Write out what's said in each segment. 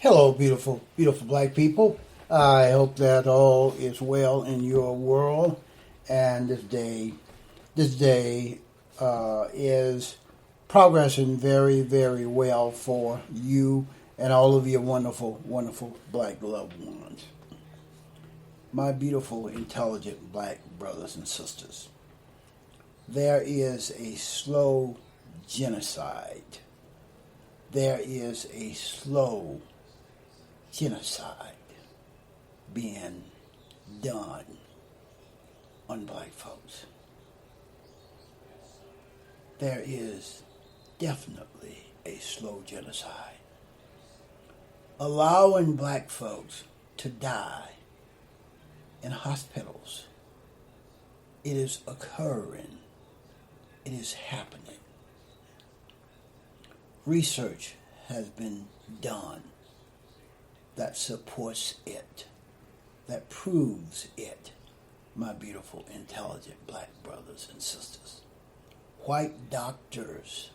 Hello, beautiful, beautiful black people. I hope that all is well in your world, and this day is progressing very, very well for you and all of your wonderful, wonderful black loved ones. My beautiful, intelligent black brothers and sisters, there is a slow genocide. There is a slow genocide being done on black folks. There is definitely a slow genocide. Allowing black folks to die in hospitals. It is occurring. It is happening. Research has been done that supports it, that proves it, my beautiful, intelligent black brothers and sisters. White doctors,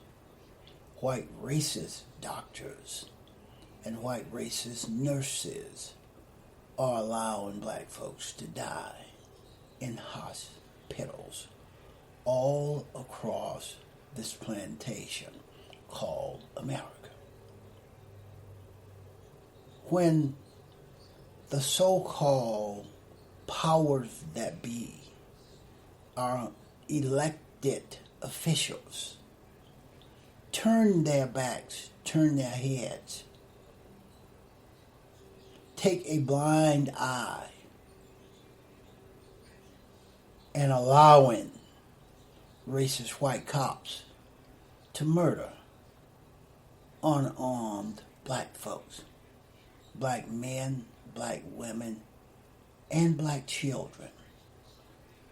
white racist doctors, and white racist nurses are allowing black folks to die in hospitals all across this plantation called America. When the so-called powers that be, our elected officials, turn their backs, turn their heads, take a blind eye, and allowing racist white cops to murder unarmed black folks, black men, black women, and black children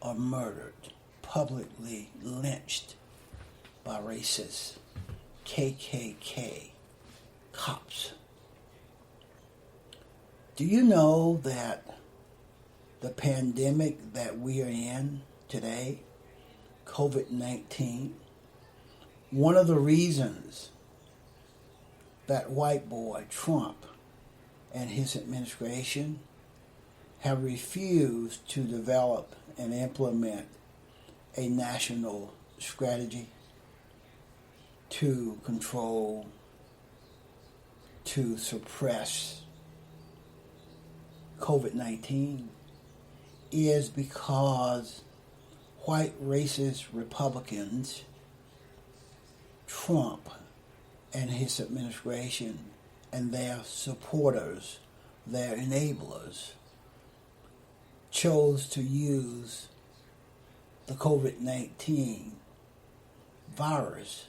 are murdered, publicly lynched by racist KKK cops. Do you know that the pandemic that we are in today, COVID-19, one of the reasons that white boy Trump and his administration have refused to develop and implement a national strategy to control, to suppress COVID-19 is because white racist Republicans, Trump and his administration, and their supporters, their enablers, chose to use the COVID-19 virus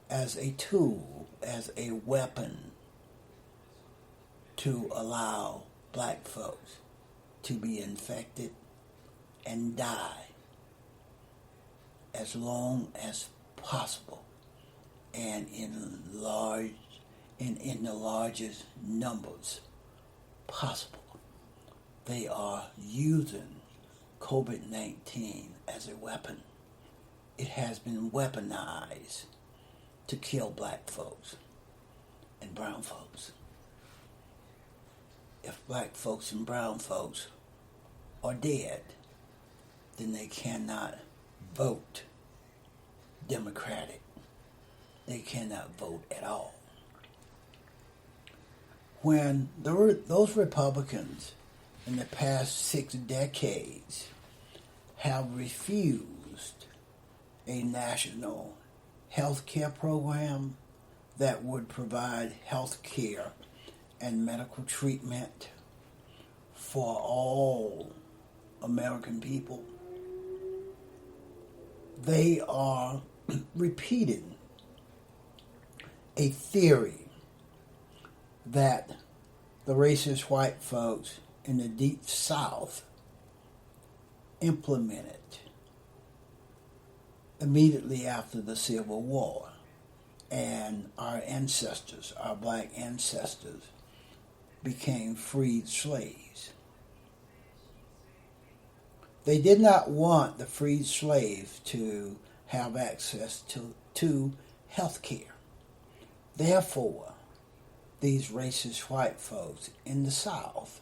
as a tool, as a weapon to allow black folks to be infected and die as long as possible and in the largest numbers possible. They are using COVID-19 as a weapon. It has been weaponized to kill black folks and brown folks. If black folks and brown folks are dead, then they cannot vote Democratic. They cannot vote at all. When those Republicans in the past 6 decades have refused a national health care program that would provide health care and medical treatment for all American people, they are repeating a theory that the racist white folks in the deep South implemented immediately after the Civil War, and our ancestors, our black ancestors, became freed slaves. They did not want the freed slaves to have access to health care. Therefore, these racist white folks in the South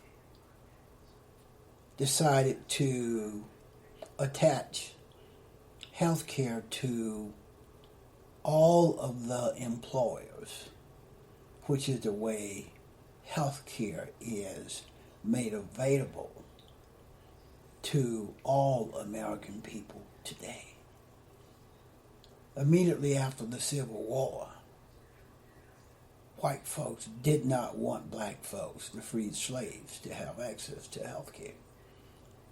decided to attach health care to all of the employers, which is the way health care is made available to all American people today. Immediately after the Civil War, white folks did not want black folks, the freed slaves, to have access to health care.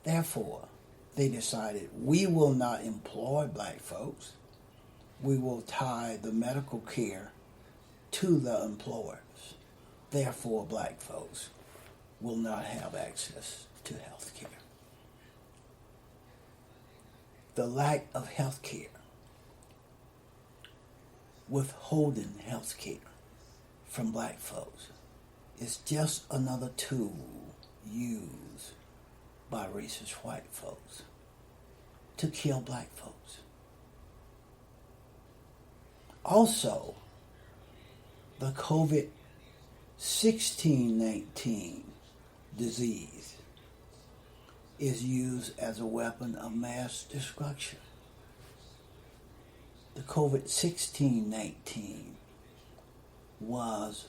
Therefore, they decided, we will not employ black folks. We will tie the medical care to the employers. Therefore, black folks will not have access to health care. The lack of health care, withholding health care from black folks, is just another tool used by racist white folks to kill black folks. Also, the COVID-19 disease is used as a weapon of mass destruction. The COVID-19 was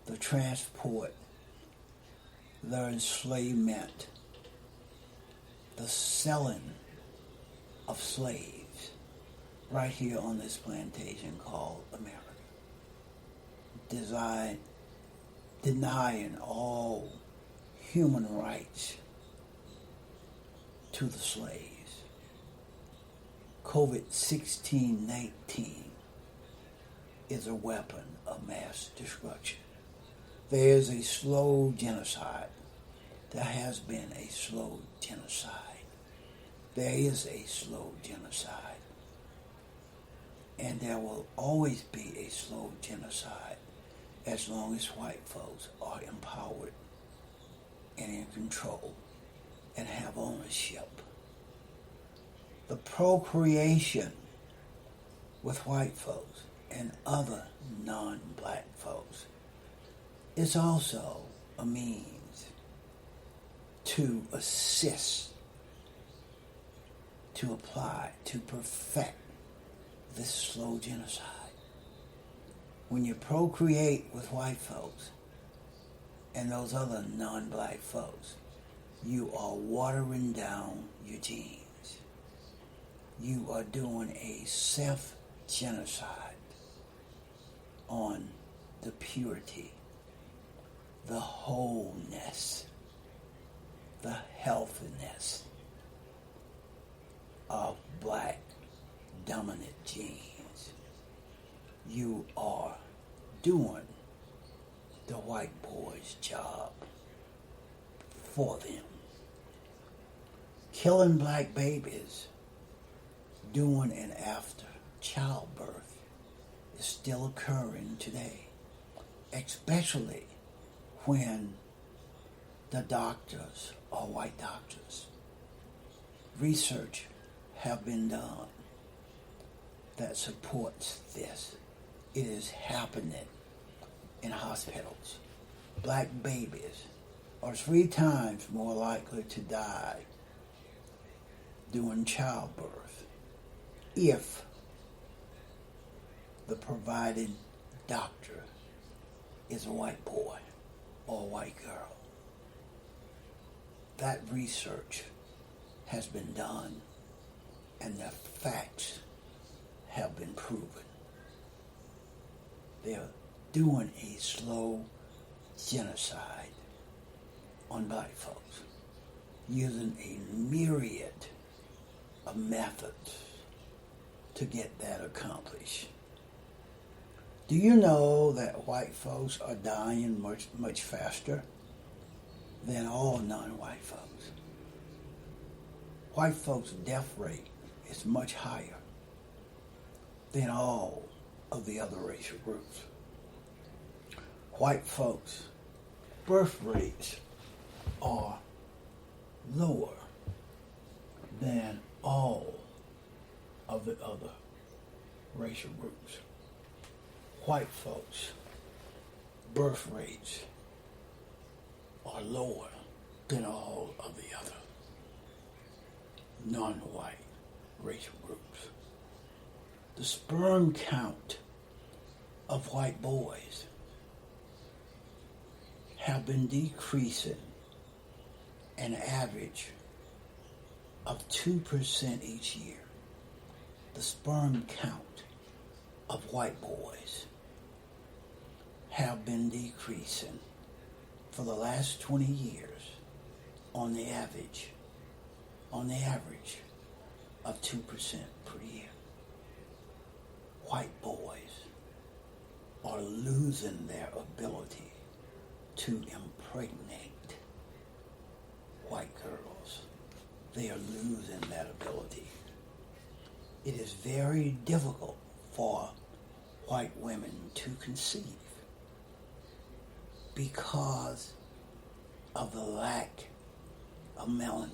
the transport, the enslavement, the selling of slaves right here on this plantation called America. Denying all human rights to the slaves. COVID-19 is a weapon of mass destruction. There is a slow genocide. There has been a slow genocide. There is a slow genocide. And there will always be a slow genocide as long as white folks are empowered and in control and have ownership. The procreation with white folks and other non-black folks is also a means to assist, to apply, to perfect this slow genocide. When you procreate with white folks and those other non-black folks, you are watering down your genes. You are doing a self-genocide on the purity, the wholeness, the healthiness of black dominant genes. You are doing the white boy's job for them. Killing black babies during and after childbirth is still occurring today, especially when the doctors are white doctors. Research have been done that supports this. It is happening in hospitals. Black babies are 3 times more likely to die during childbirth if the providing doctor is a white boy or a white girl. That research has been done and the facts have been proven. They're doing a slow genocide on black folks using a myriad of methods to get that accomplished. Do you know that white folks are dying much faster than all non-white folks? White folks' death rate is much higher than all of the other racial groups. White folks' birth rates are lower than all of the other racial groups. White folks birth rates are lower than all of the other non-white racial groups. The sperm count of white boys have been decreasing an average of 2% each year. The sperm count of white boys have been decreasing for the last 20 years on the average of 2% per year. White boys are losing their ability to impregnate white girls. They are losing that ability. It is very difficult for white women to conceive because of the lack of melanin.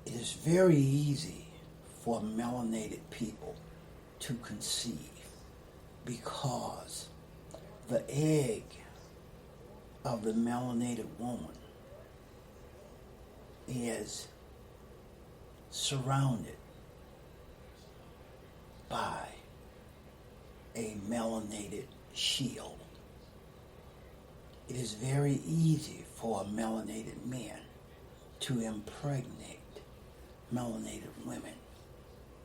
It is very easy for melanated people to conceive because the egg of the melanated woman is surrounded by a melanated shield. It is very easy for melanated men to impregnate melanated women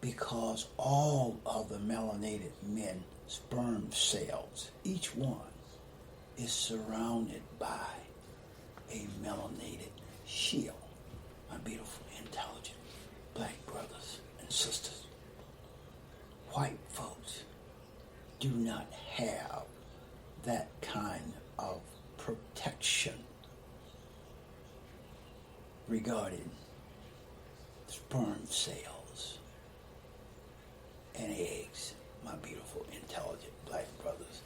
because all of the melanated men's sperm cells, each one, is surrounded by a melanated shield. My beautiful, intelligent black brothers and sisters, white folks do not have that kind of protection regarding sperm cells and eggs, my beautiful, intelligent black brothers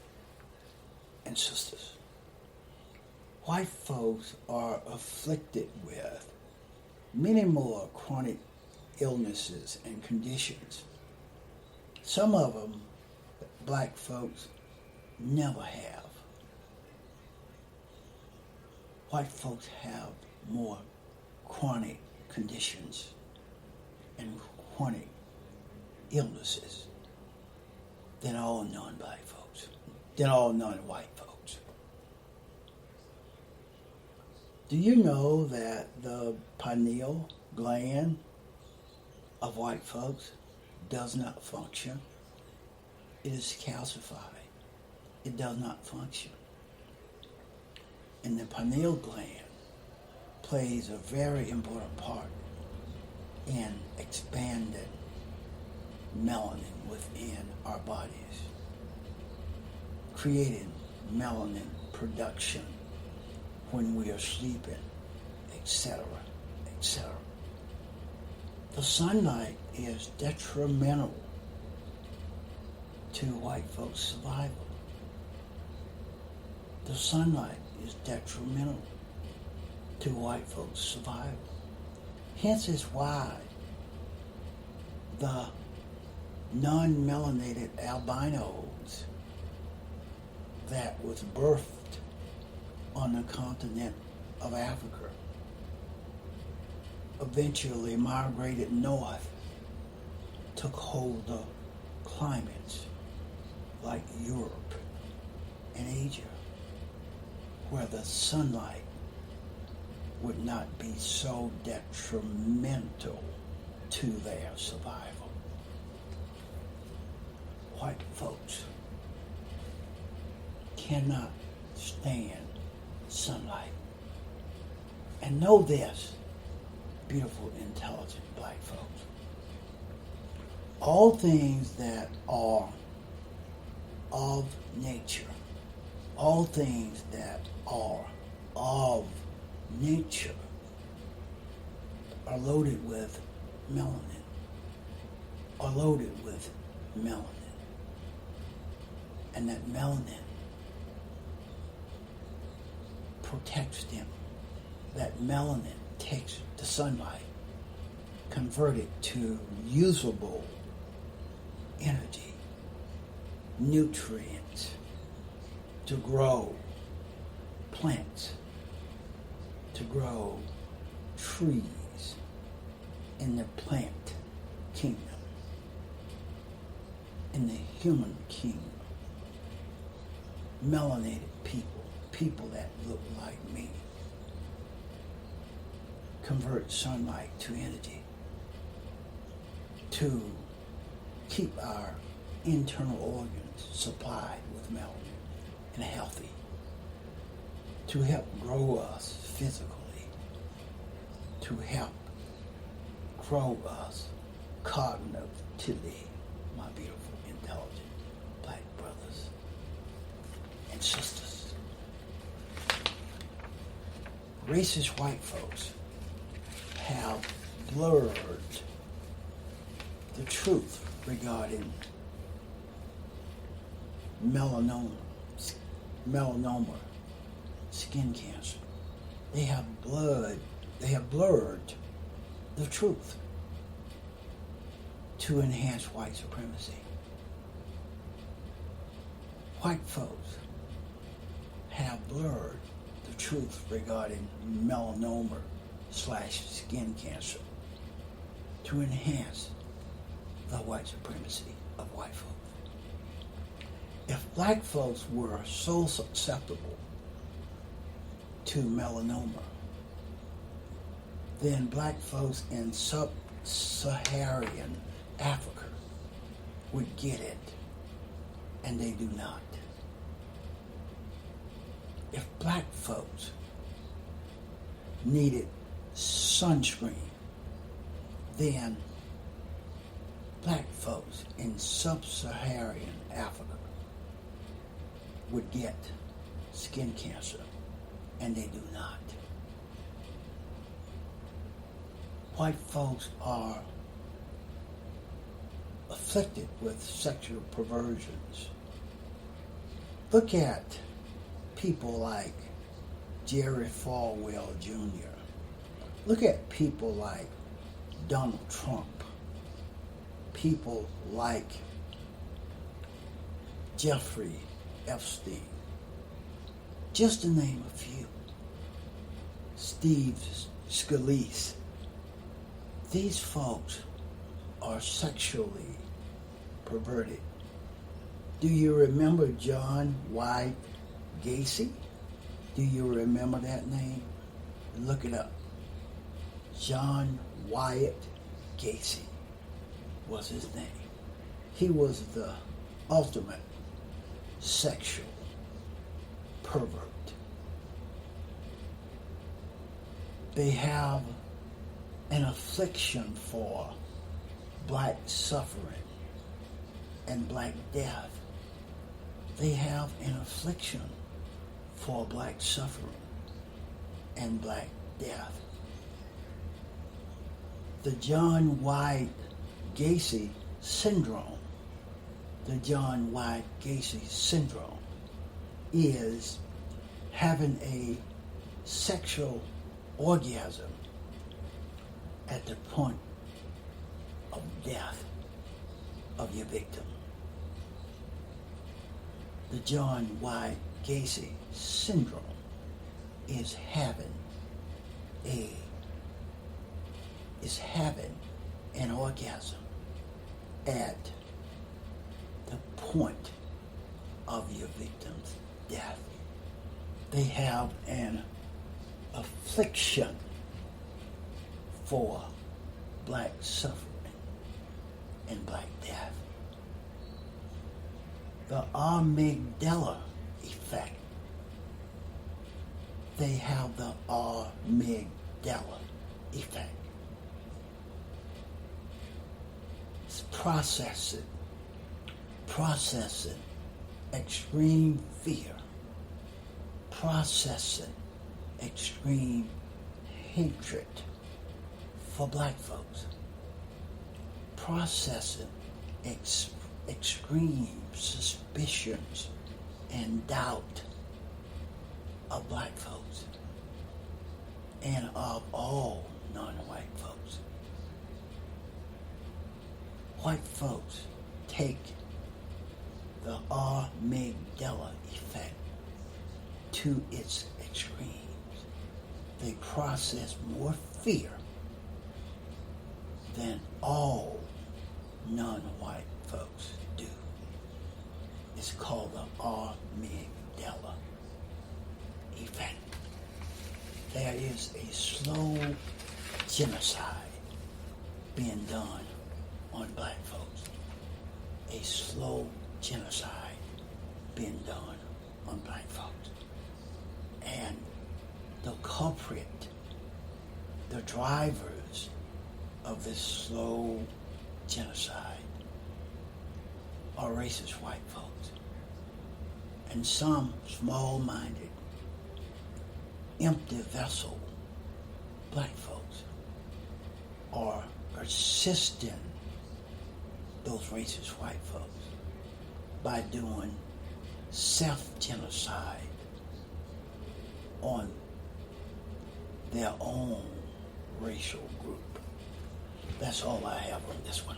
and sisters. White folks are afflicted with many more chronic illnesses and conditions. Some of them black folks never have. White folks have more chronic conditions and chronic illnesses than all non-black folks, than all non-white folks. Do you know that the pineal gland of white folks does not function? It is calcified. It does not function. And the pineal gland plays a very important part in expanding melanin within our bodies, creating melanin production when we are sleeping, etc., etc. The sunlight is detrimental to white folks' survival. The sunlight is detrimental to white folks' survival. Hence is why the non-melanated albinos that was birthed on the continent of Africa eventually migrated north, took hold of climates like Europe and Asia, where the sunlight would not be so detrimental to their survival. White folks cannot stand sunlight. And know this, beautiful, intelligent black folks. All things that are of nature, all things that are of nature are loaded with melanin, are loaded with melanin. And that melanin protects them. That melanin takes the sunlight, convert it to usable energy, nutrients, to grow plants, to grow trees in the plant kingdom, in the human kingdom. Melanated people, people that look like me, convert sunlight to energy to keep our internal organs supplied with melanin and healthy, to help grow us physically, to help grow us cognitively, my beautiful, intelligent black brothers and sisters. Racist white folks have blurred the truth regarding melanoma, skin cancer. They have blurred the truth to enhance white supremacy. White folks have blurred the truth regarding melanoma/skin cancer to enhance the white supremacy of white folks. If black folks were so susceptible to melanoma, then black folks in sub-Saharan Africa would get it, and they do not. If black folks needed sunscreen, then black folks in sub-Saharan Africa would get skin cancer, and they do not. White folks are afflicted with sexual perversions. Look at people like Jerry Falwell Jr. Look at people like Donald Trump. People like Jeffrey Epstein. Just to name a few. Steve Scalise. These folks are sexually perverted. Do you remember John Wayne Gacy? Do you remember that name? Look it up. John Wyatt Gacy was his name. He was the ultimate sexual pervert. They have an affliction for black suffering and black death. They have an affliction for black suffering and black death. The John Wayne Gacy syndrome, is having a sexual orgasm at the point of death of your victim. The John Wayne Gacy syndrome is having an orgasm at the point of your victim's death. They have an affliction for black suffering and black death. The amygdala effect. They have the amygdala effect. It's processing extreme fear, processing extreme hatred for black folks, processing extreme suspicions and doubt of black folks and of all non-white folks. White folks take the amygdala effect to its extremes. They process more fear than all non-white folks do. It's called the amygdala effect. There is a slow genocide being done on black folks. A slow genocide being done on black folks. And the culprit, the drivers of this slow genocide are racist white folks. And some small-minded, empty vessel black folks are assisting those racist white folks by doing self-genocide on their own racial group. That's all I have on this one.